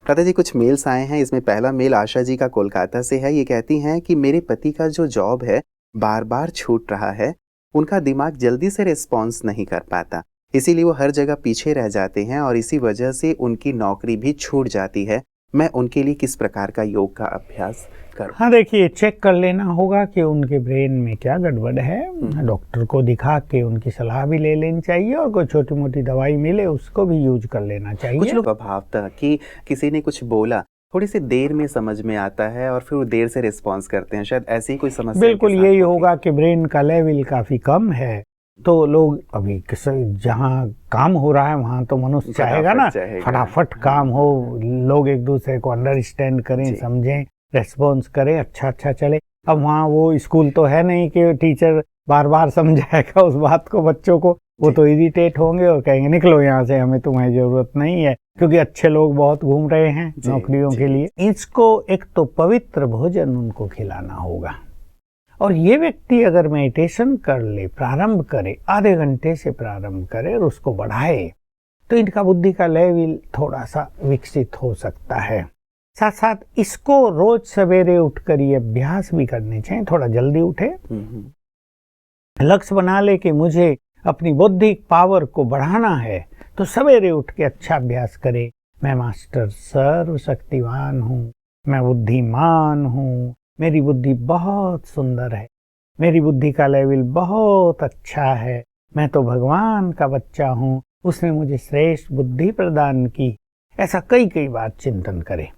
लता जी, कुछ मेल्स आए हैं। इसमें पहला मेल आशा जी का कोलकाता से है। ये कहती हैं कि मेरे पति का जो जॉब है बार बार छूट रहा है। उनका दिमाग जल्दी से रिस्पॉन्स नहीं कर पाता, इसीलिए वो हर जगह पीछे रह जाते हैं और इसी वजह से उनकी नौकरी भी छूट जाती है। मैं उनके लिए किस प्रकार का योग का अभ्यास करूं? हाँ, देखिए, चेक कर लेना होगा कि उनके ब्रेन में क्या गड़बड़ है। डॉक्टर को दिखा के उनकी सलाह भी ले लेनी चाहिए और कोई छोटी मोटी दवाई मिले उसको भी यूज कर लेना चाहिए। कुछ लोग प्रभाव था कि किसी ने कुछ बोला, थोड़ी सी देर में समझ में आता है और फिर वो देर से रिस्पॉन्स करते हैं। शायद ऐसी कोई समस्या बिल्कुल यही होगा कि ब्रेन का लेवल काफी कम है, तो लोग अभी जहाँ काम हो रहा है वहाँ तो मनुष्य चाहेगा ना फटाफट काम हो, लोग एक दूसरे को अंडरस्टैंड करें, समझें, रेस्पॉन्स करें, अच्छा चले। अब वहाँ वो स्कूल तो है नहीं कि टीचर बार बार समझाएगा उस बात को बच्चों को। वो तो इरिटेट होंगे और कहेंगे निकलो यहाँ से, हमें तुम्हारी जरूरत नहीं है, क्योंकि अच्छे लोग बहुत घूम रहे हैं नौकरियों के लिए। इसको एक तो पवित्र भोजन उनको खिलाना होगा। और ये व्यक्ति अगर मेडिटेशन कर ले, प्रारंभ करे, आधे घंटे से प्रारंभ करे और उसको बढ़ाए, तो इनका बुद्धि का लेवल थोड़ा सा विकसित हो सकता है। साथ साथ इसको रोज सवेरे उठकर ये अभ्यास भी करने चाहिए। थोड़ा जल्दी उठे, लक्ष्य बना ले कि मुझे अपनी बौद्धिक पावर को बढ़ाना है, तो सवेरे उठ के अच्छा अभ्यास करे। मैं मास्टर सर्वशक्तिवान हूँ, मैं बुद्धिमान हूँ, मेरी बुद्धि बहुत सुंदर है, मेरी बुद्धि का लेवल बहुत अच्छा है, मैं तो भगवान का बच्चा हूँ, उसने मुझे श्रेष्ठ बुद्धि प्रदान की। ऐसा कई बार चिंतन करे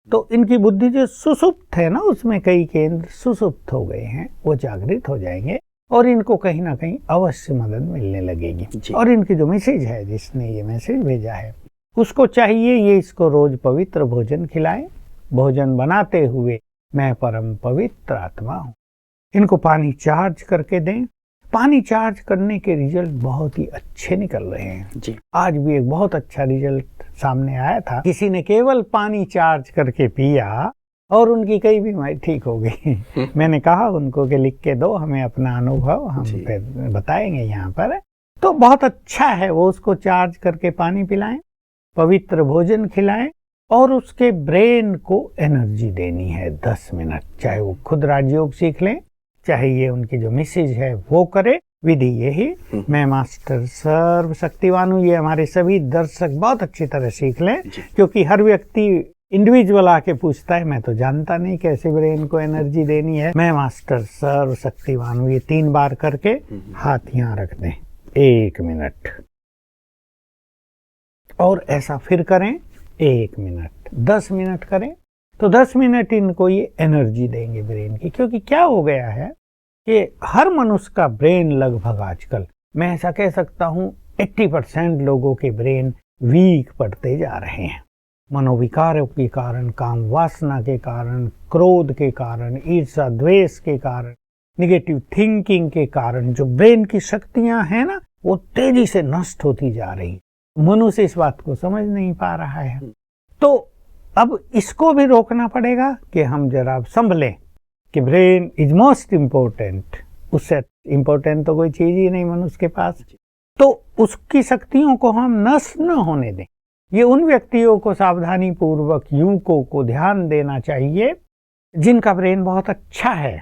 तो इनकी बुद्धि जो सुसुप्त है ना, उसमें कई केंद्र सुसुप्त हो गए हैं, वो जागृत हो जाएंगे और इनको कहीं ना कहीं अवश्य मदद मिलने लगेगी। और इनकी जो मैसेज है, जिसने ये मैसेज भेजा है, उसको चाहिए ये इसको रोज पवित्र भोजन खिलाए। भोजन बनाते हुए मैं परम पवित्र आत्मा हूँ। इनको पानी चार्ज करके दें। पानी चार्ज करने के रिजल्ट बहुत ही अच्छे निकल रहे हैं जी। आज भी एक बहुत अच्छा रिजल्ट सामने आया था। किसी ने केवल पानी चार्ज करके पिया और उनकी कई बीमारी ठीक हो गई। मैंने कहा उनको कि लिख के दो हमें अपना अनुभव, हम फिर बताएंगे यहाँ पर। तो बहुत अच्छा है, वो उसको चार्ज करके पानी पिलाएं, पवित्र भोजन खिलाएं और उसके ब्रेन को एनर्जी देनी है 10 मिनट। चाहे वो खुद राजयोग सीख लें, चाहे ये उनकी जो मैसेज है वो करे। विधि यही, मैं मास्टर सर्वशक्तिवान हूँ, ये हमारे सभी दर्शक बहुत अच्छी तरह सीख लें, क्योंकि हर व्यक्ति इंडिविजुअल आके पूछता है, मैं तो जानता नहीं कैसे ब्रेन को एनर्जी देनी है। मैं मास्टर सर्वशक्तिवान हूँ, ये 3 बार करके हाथ यहाँ रख दें 1 मिनट, और ऐसा फिर करें 1 मिनट, 10 मिनट करें तो 10 मिनट इनको ये एनर्जी देंगे ब्रेन की। क्योंकि क्या हो गया है कि हर मनुष्य का ब्रेन लगभग आजकल, मैं ऐसा कह सकता हूँ 80% लोगों के ब्रेन वीक पड़ते जा रहे हैं। मनोविकारों के कारण, काम वासना के कारण, क्रोध के कारण, ईर्ष्या द्वेष के कारण, निगेटिव थिंकिंग के कारण जो ब्रेन की शक्तियां हैं ना, वो तेजी से नष्ट होती जा रही। मनुष्य इस बात को समझ नहीं पा रहा है। तो अब इसको भी रोकना पड़ेगा कि हम जरा संभलें कि ब्रेन इज मोस्ट इम्पोर्टेंट। उससे इम्पोर्टेंट तो कोई चीज ही नहीं मनुष्य के पास। तो उसकी शक्तियों को हम नष्ट न होने दें। ये उन व्यक्तियों को सावधानी पूर्वक, युवकों को ध्यान देना चाहिए जिनका ब्रेन बहुत अच्छा है,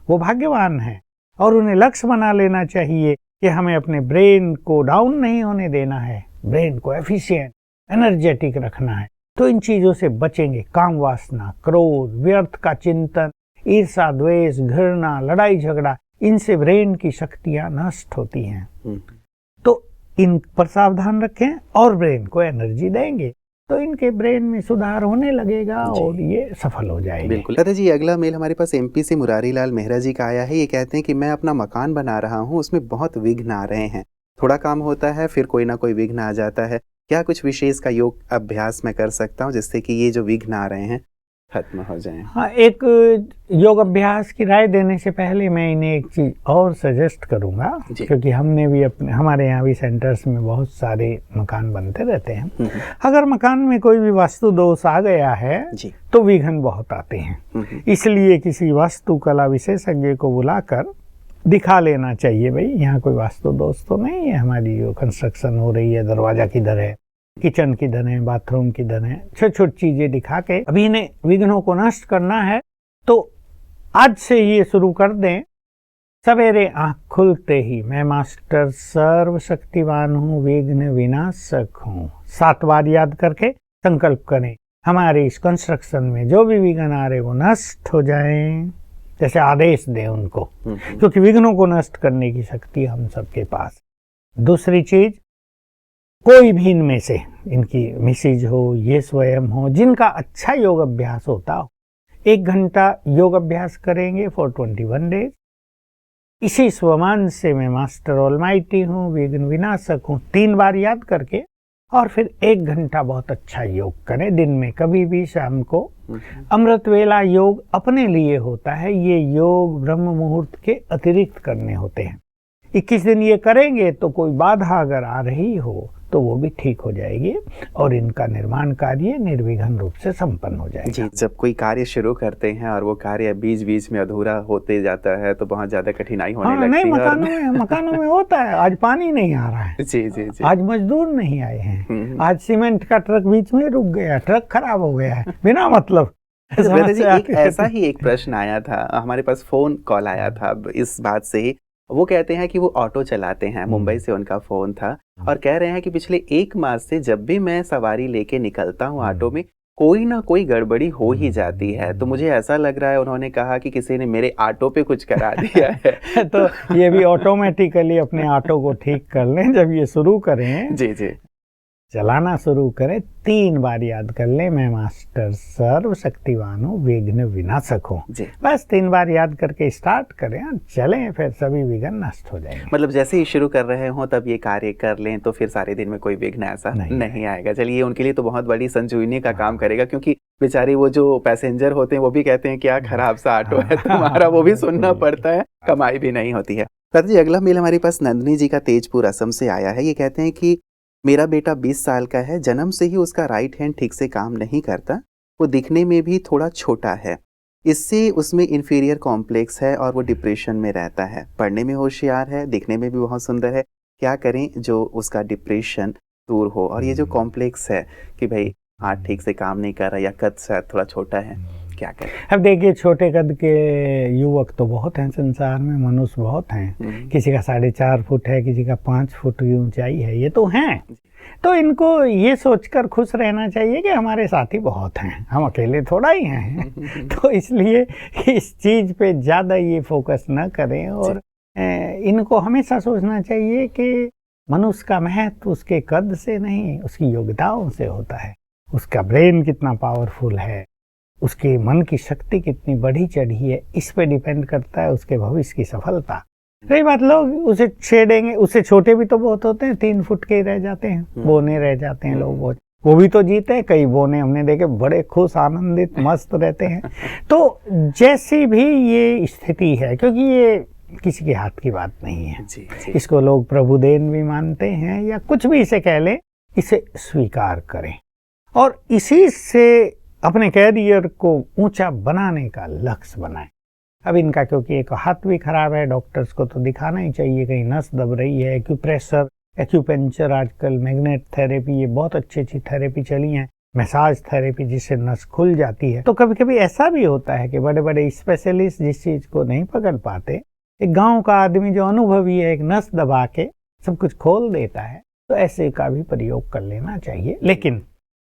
वो भाग्यवान है, और उन्हें लक्ष्य बना लेना चाहिए कि हमें अपने ब्रेन को डाउन नहीं होने देना है, ब्रेन को एफिशिएंट, एनर्जेटिक रखना है। तो इन चीजों से बचेंगे। काम वासना, क्रोध, व्यर्थ का चिंतन, ईर्ष्या द्वेष, घृणा, लड़ाई झगड़ा, इनसे ब्रेन की शक्तियां नष्ट होती हैं। तो इन पर सावधान रखें और ब्रेन को एनर्जी देंगे तो इनके ब्रेन में सुधार होने लगेगा और ये सफल हो जाएंगे। बिल्कुल। लता जी, अगला मेल हमारे पास एमपी से मुरारी लाल मेहरा जी का आया है। ये कहते हैं कि मैं अपना मकान बना रहा हूँ, उसमें बहुत विघ्न आ रहे हैं। थोड़ा काम होता है, फिर कोई ना कोई विघ्न आ जाता है। क्या कुछ विशेष का योग अभ्यास मैं कर सकता हूँ जिससे कि ये जो विघ्न आ रहे हैं खत्म हो जाएं? हाँ, एक योग अभ्यास की राय देने से पहले मैं इन्हें एक चीज और सजेस्ट करूंगा, क्योंकि हमने भी हमारे यहाँ भी सेंटर्स में बहुत सारे मकान बनते रहते हैं। अगर मकान में कोई भी वास्तु दोष आ गया है तो विघ्न बहुत आते हैं। इसलिए किसी वास्तुकला विशेषज्ञ को बुलाकर दिखा लेना चाहिए, भाई यहाँ कोई वास्तु दोष तो नहीं है, हमारी जो कंस्ट्रक्शन हो रही है दरवाजा किधर है, किचन किधर है, बाथरूम किधर है, छोटी छोटी चीजें दिखा के अभी इन्हें विघ्नों को नष्ट करना है। तो आज से ये शुरू कर दें, सवेरे आंख खुलते ही मैं मास्टर सर्वशक्तिवान हूँ, विघ्न विनाशक हूँ, 7 बार याद करके संकल्प करें हमारे इस कंस्ट्रक्शन में जो भी विघ्न आ रहे वो नष्ट हो जाएं, जैसे आदेश दें उनको, क्योंकि विघ्नों को नष्ट करने की शक्ति हम सबके पास। दूसरी चीज, कोई भी इनमें से, इनकी मिसेज हो, ये स्वयं हो, जिनका अच्छा योग अभ्यास होता हो, 1 घंटा योग अभ्यास करेंगे फॉर 21 डेज। इसी स्वमान से मैं मास्टर ऑलमाइटी हूँ, विघ्न विनाशक हूँ 3 बार याद करके, और फिर 1 घंटा बहुत अच्छा योग करें दिन में, कभी भी शाम को। अमृत वेला योग अपने लिए होता है, ये योग ब्रह्म मुहूर्त के अतिरिक्त करने होते हैं। 21 दिन ये करेंगे तो कोई बाधा अगर आ रही हो तो वो भी ठीक हो जाएगी और इनका निर्माण कार्य निर्विघ्न रूप से संपन्न हो जाएगा। जी, जब कोई कार्य शुरू करते हैं और वो कार्य बीच बीच में अधूरा होते जाता है तो बहुत ज्यादा कठिनाई होने लगती नहीं, है। मकानों में होता है, आज पानी नहीं आ रहा है, जी जी जी, आज मजदूर नहीं आए हैं, आज सीमेंट का ट्रक बीच में रुक गया, ट्रक खराब हो गया है बिना मतलब। एक ऐसा ही एक प्रश्न आया था, हमारे पास फोन कॉल आया था इस बात से ही। वो कहते हैं कि वो ऑटो चलाते हैं, मुंबई से उनका फोन था, और कह रहे हैं कि पिछले 1 मास से जब भी मैं सवारी लेके निकलता हूँ ऑटो में, कोई ना कोई गड़बड़ी हो ही जाती है। तो मुझे ऐसा लग रहा है, उन्होंने कहा कि किसी ने मेरे ऑटो पे कुछ करा दिया है। तो ये भी ऑटोमेटिकली अपने ऑटो को ठीक कर लें। जब ये शुरू करें, जी जी, चलाना शुरू करें, 3 बार याद कर लें, मैं मास्टर सर्वशक्तिवान हूँ, विघ्न विनाशक हूँ। बस 3 बार याद करके स्टार्ट करें, चलें, फिर सभी विघ्न नष्ट हो जाएंगे। मतलब जैसे ही शुरू कर रहे हो तब ये कार्य कर लें तो फिर सारे दिन में कोई विघ्न ऐसा नहीं आएगा। चलिए, उनके लिए तो बहुत बड़ी संजीवनी का काम करेगा, क्योंकि बेचारे वो जो पैसेंजर होते हैं वो भी कहते हैं क्या खराब सा ऑटो है तुम्हारा, वो भी सुनना पड़ता है, कमाई भी नहीं होती है। सर जी, अगला मेल हमारे पास नंदिनी जी का तेजपुर असम से आया है। ये कहते हैं कि मेरा बेटा 20 साल का है, जन्म से ही उसका राइट हैंड ठीक से काम नहीं करता, वो दिखने में भी थोड़ा छोटा है, इससे उसमें इन्फीरियर कॉम्प्लेक्स है और वो डिप्रेशन में रहता है। पढ़ने में होशियार है, दिखने में भी बहुत सुंदर है, क्या करें जो उसका डिप्रेशन दूर हो? और ये जो कॉम्प्लेक्स है कि भाई हाथ ठीक से काम नहीं कर रहा या कद शायद थोड़ा छोटा है, क्या करें? अब देखिए, छोटे कद के युवक तो बहुत हैं संसार में, मनुष्य बहुत हैं। किसी का 4.5 फुट है, किसी का 5 फुट की ऊंचाई है, ये तो हैं। तो इनको ये सोचकर खुश रहना चाहिए कि हमारे साथी बहुत हैं, हम अकेले थोड़ा ही हैं। तो इसलिए इस चीज पे ज्यादा ये फोकस न करें, और इनको हमेशा सोचना चाहिए कि मनुष्य का महत्व उसके कद से नहीं, उसकी योग्यताओं से होता है। उसका ब्रेन कितना पावरफुल है, उसके मन की शक्ति कितनी बढ़ी चढ़ी है, इस पे डिपेंड करता है उसके भविष्य की सफलता। रही बात, लोग उसे छेड़ेंगे, उससे छोटे भी तो बहुत होते हैं, 3 फुट के ही रह जाते हैं, बोने रह जाते हैं लोग, वो भी तो जीते हैं। कई बोने हमने देखे बड़े खुश, आनंदित, मस्त रहते हैं। तो जैसी भी ये स्थिति है, क्योंकि ये किसी के हाथ की बात नहीं है, इसको लोग प्रभुदेन भी मानते हैं या कुछ भी इसे कह लें, इसे स्वीकार करें और इसी से अपने कैरियर को ऊंचा बनाने का लक्ष्य बनाएं। अब इनका क्योंकि एक हाथ भी खराब है, डॉक्टर्स को तो दिखाना ही चाहिए, कहीं नस दब रही है, एक्यूप्रेशर, एक्यूपेंचर, आजकल मैग्नेट थेरेपी, ये बहुत अच्छी थेरेपी चली हैं, मसाज थेरेपी जिससे नस खुल जाती है। तो कभी कभी ऐसा भी होता है कि बड़े बड़े स्पेशलिस्ट जिस चीज को नहीं पकड़ पाते, एक गांव का आदमी जो अनुभवी है, एक नस दबा के सब कुछ खोल देता है, तो ऐसे का भी प्रयोग कर लेना चाहिए। लेकिन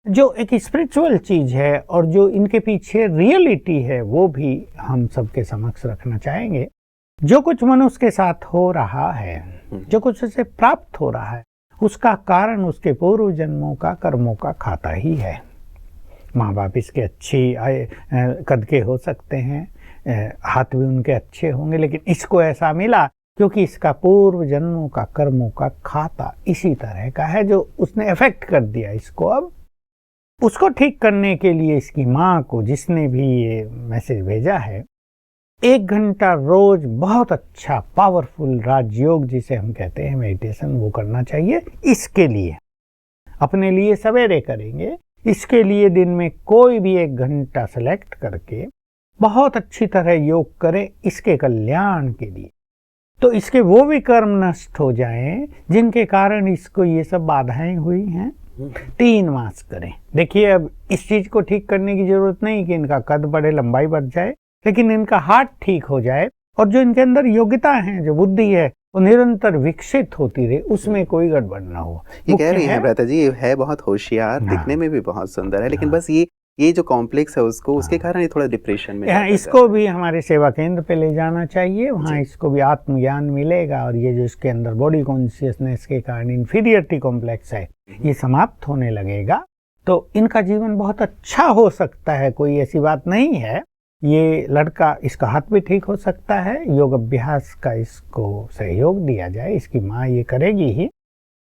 जो एक स्पिरिचुअल चीज है और जो इनके पीछे रियलिटी है, वो भी हम सबके समक्ष रखना चाहेंगे। जो कुछ मनुष्य के साथ हो रहा है, जो कुछ उसे प्राप्त हो रहा है, उसका कारण उसके पूर्व जन्मों का कर्मों का खाता ही है। माँ बाप इसके अच्छी कद के हो सकते हैं, हाथ भी उनके अच्छे होंगे, लेकिन इसको ऐसा मिला क्योंकि इसका पूर्व जन्मों का कर्मों का खाता इसी तरह का है, जो उसने इफेक्ट कर दिया इसको। अब उसको ठीक करने के लिए इसकी माँ को, जिसने भी ये मैसेज भेजा है, 1 घंटा रोज बहुत अच्छा पावरफुल राजयोग जिसे हम कहते हैं मेडिटेशन, वो करना चाहिए। इसके लिए अपने लिए सवेरे करेंगे, इसके लिए दिन में कोई भी 1 घंटा सेलेक्ट करके बहुत अच्छी तरह योग करें इसके कल्याण के लिए। तो इसके वो भी कर्म नष्ट हो जाएं जिनके कारण इसको ये सब बाधाएं हुई हैं। 3 मास करें। देखिए अब इस चीज को ठीक करने की जरूरत नहीं कि इनका कद बढ़े, लंबाई बढ़ जाए, लेकिन इनका हार्ट ठीक हो जाए और जो इनके अंदर योग्यता है, जो बुद्धि है, वो निरंतर विकसित होती रहे, उसमें कोई गड़बड़ ना हो। ये कह रही हैं भ्राता जी, ये है बहुत होशियार, दिखने में भी बहुत सुंदर है, लेकिन बस ये जो कॉम्प्लेक्स है उसको, उसके कारण ये थोड़ा डिप्रेशन में इसको भी हमारे सेवा केंद्र पे ले जाना चाहिए। वहाँ इसको भी आत्मज्ञान मिलेगा और ये जो इसके अंदर बॉडी कॉन्शियसनेस के कारण इंफीरियरिटी कॉम्प्लेक्स है, ये समाप्त होने लगेगा, तो इनका जीवन बहुत अच्छा हो सकता है। कोई ऐसी बात नहीं है। ये लड़का, इसका हाथ भी ठीक हो सकता है, योग अभ्यास का इसको सहयोग दिया जाए, इसकी माँ ये करेगी ही।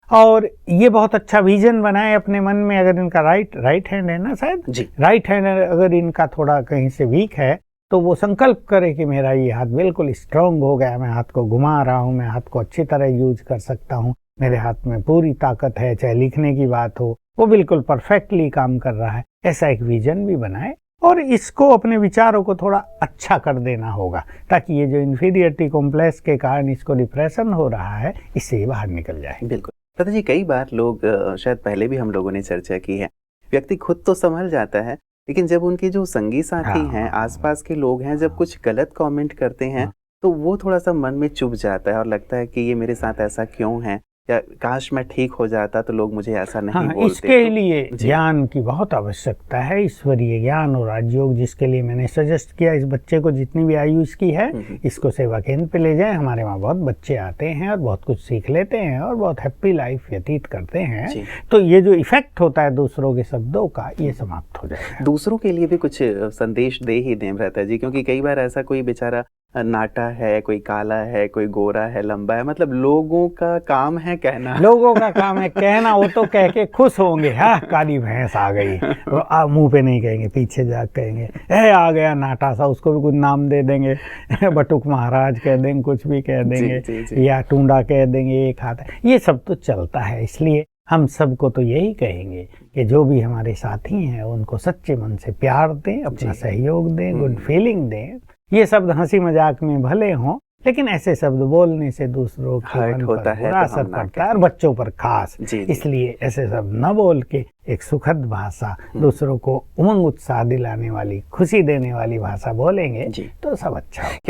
और ये बहुत अच्छा विजन बनाए अपने मन में। अगर इनका राइट हैंड है ना, शायद राइट हैंड अगर इनका थोड़ा कहीं से वीक है, तो वो संकल्प करे कि मेरा ये हाथ बिल्कुल स्ट्रांग हो गया, मैं हाथ को घुमा रहा हूँ, मैं हाथ को अच्छी तरह यूज कर सकता हूँ, मेरे हाथ में पूरी ताकत है, चाहे लिखने की बात हो, वो बिल्कुल परफेक्टली काम कर रहा है। ऐसा एक विजन भी बनाए और इसको अपने विचारों को थोड़ा अच्छा कर देना होगा, ताकि ये जो इंफीरियरिटी कॉम्प्लेक्स के कारण इसको डिप्रेशन हो रहा है, इससे बाहर निकल जाए। बिल्कुल भ्राता जी, कई बार लोग, शायद पहले भी हम लोगों ने चर्चा की है, व्यक्ति खुद तो संभल जाता है, लेकिन जब उनके जो संगी साथी हैं, आसपास के लोग हैं, जब कुछ गलत कमेंट करते हैं, तो वो थोड़ा सा मन में चुभ जाता है और लगता है कि ये मेरे साथ ऐसा क्यों है, या काश मैं ठीक हो जाता तो लोग मुझे ऐसा नहीं बोलते। इसके लिए ज्ञान की बहुत आवश्यकता है, ईश्वरीय ज्ञान और राजयोग, जिसके लिए मैंने सजेस्ट किया इस बच्चे को, जितनी भी आयु इसकी है, इसको सेवा केंद्र पे ले जाएं। हमारे वहाँ बहुत बच्चे आते हैं और बहुत कुछ सीख लेते हैं और बहुत हैप्पी लाइफ व्यतीत करते हैं। तो ये जो इफेक्ट होता है दूसरों के शब्दों का, ये समाप्त हो जाएगा। दूसरों के लिए भी कुछ संदेश दे ही दें भ्राता जी, क्योंकि कई बार ऐसा कोई बेचारा नाटा है, कोई काला है, कोई गोरा है, लंबा है, मतलब लोगों का काम है कहना। लोगों का काम है कहना, वो तो कह के खुश होंगे, हाँ काली भैंस आ गई, मुंह पे नहीं कहेंगे, पीछे जा कहेंगे आ गया नाटा सा, उसको भी कुछ नाम दे देंगे, बटुक महाराज कह देंगे, कुछ भी कह देंगे, या टूंडा कह देंगे, एक हाथ, ये सब तो चलता है। इसलिए हम सबको तो यही कहेंगे कि जो भी हमारे साथी हैं उनको सच्चे मन से प्यार दें, अपना सहयोग दें, गुड फीलिंग दें। ये शब्द हंसी मजाक में भले हों, लेकिन ऐसे शब्द बोलने से दूसरों के मन पर बुरा असर पड़ता है, और बच्चों पर खास। इसलिए ऐसे शब्द न बोल के एक सुखद भाषा, दूसरों को उमंग उत्साह दिलाने वाली, खुशी देने वाली भाषा बोलेंगे तो सब अच्छा हो।